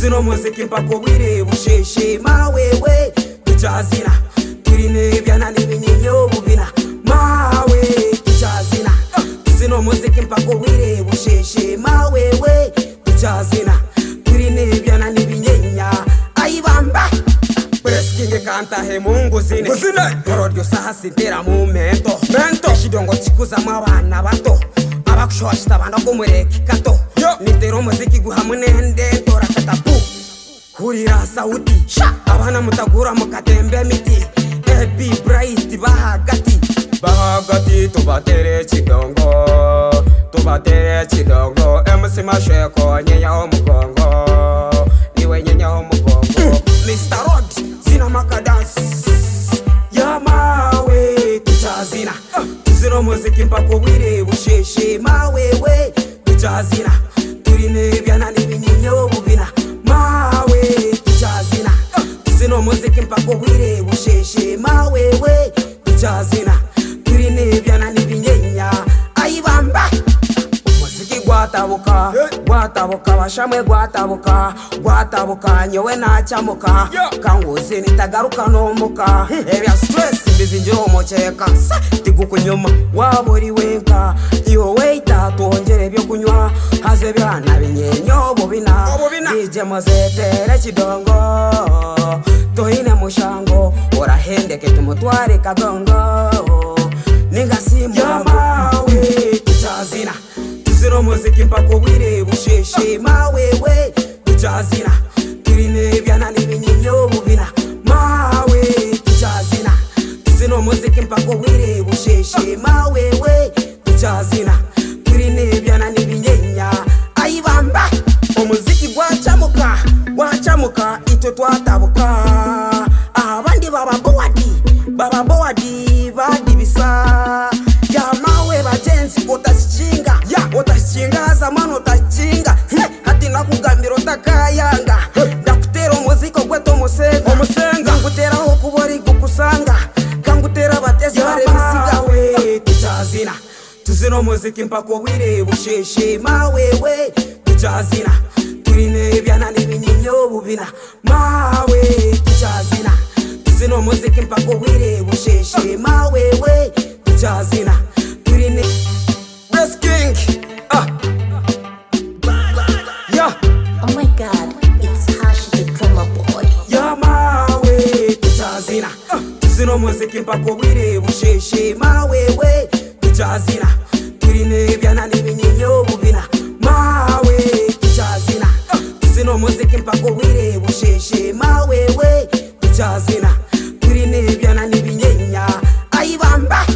tuzino muziki mpaka wire busheshe mawewe tuchazina turine byana n'ibinyinyo bubina mawe tuchazina tuzino muziki mpaka wire busheshe mawewe tuchazina turine byana n'ibinyenya ayibamba Preskinge kanta he mungu zine Rodio saha sintera mu mento Shidongo chikuza mabana bato Abakushoshita banda kumureki kato Nitero muziki guhamunende Tora katapu Hurira sauti Abana mutagura mukatembe miti Ebi bright bahagati tubatere chidongo Tubatere chidongo MC Masheko nyenya omugongo Niwe nyenya omugongo Mr. Rod Zina makadance Ya mawe tuchazina Tuzino muziki mpako wire busheshe mawewe tuchazina Turine byana n'ibinyinyo bubina mawe tuchazina Tuzino muziki mpako wire busheshe mawewe tuchazina Turine byana n'ibinyenya ayibamba Muziki gwatabuka Gwatabuka bashamwe gwatabuka nyowe nachamuka kanguzi nitagaruka nomuka ebya stress mbizinjira omucheka tigukunyuma waburi wenka iyo weita tongere byo kunywa haze byana binyenyo bobina ije mazetere chidongo toine mushango orahendeke tumutware kagongo ningasimba yamawe tuchazina Tuzino muziki mpako wire busheshe mawewe tuchazina Turine byana n'ibinyinyo bubina mawe tuchazina Tuzino muziki mpako wire busheshe mawewe tuchazina Turine byana n'ibinyenya ayibamba Omuziki gwachamuka ito twatabuka Abandi baba boadi badibisa Yamawe bajenzi otashinga Otashinga zamano otashinga Hati nakugambira otakayanga Ndakutera omuziko gweto omusenga Kangutera okubori gukusanga Kangutera batezi baremisiga we tuchazina Tuzino muziki mpako wire busheshe mawewe tuchazina Turine byana n'ibinyinyo bubina mawe tuchazina Tuzino muziki mpako wire busheshe mawewe tuchazina Turine Presking Yeah Oh my god, it's Hash the drummer boy. Ya mawe tuchazina Tuzino muziki mpako wire busheshe mawewe tuchazina Turine byana n'ibinyinyo bubina mawe tuchazina Tuzino muziki mpako wire busheshe mawewe tuchazina Turine byana n'ibinyenya ayibamba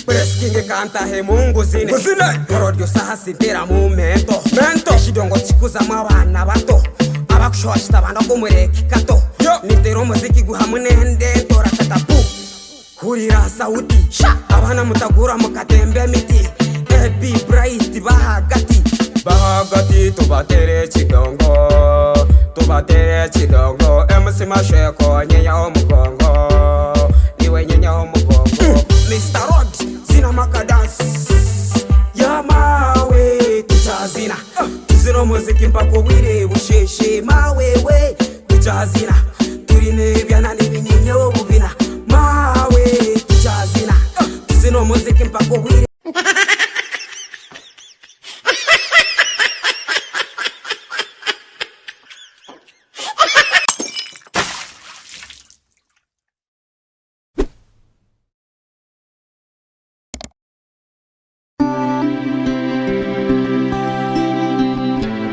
Preskinge kanta he mungu zine Rodio saha sintera mu mento Shidongo chikuza mabana bato Abakushoshita banda kumureki kato Nitero muziki guhamunende Tora katapu Hurira sauti Abana mutagura mukatembe miti Ebi bright bahagati tubatere chidongo Tubatere chidongo MC Masheko nyenya omugongo Niwe nyenya omugongo Mr. Rod Zina makadance Ya mawe tuchazina Tuzino muziki mpako wire busheshe mawewe tuchazina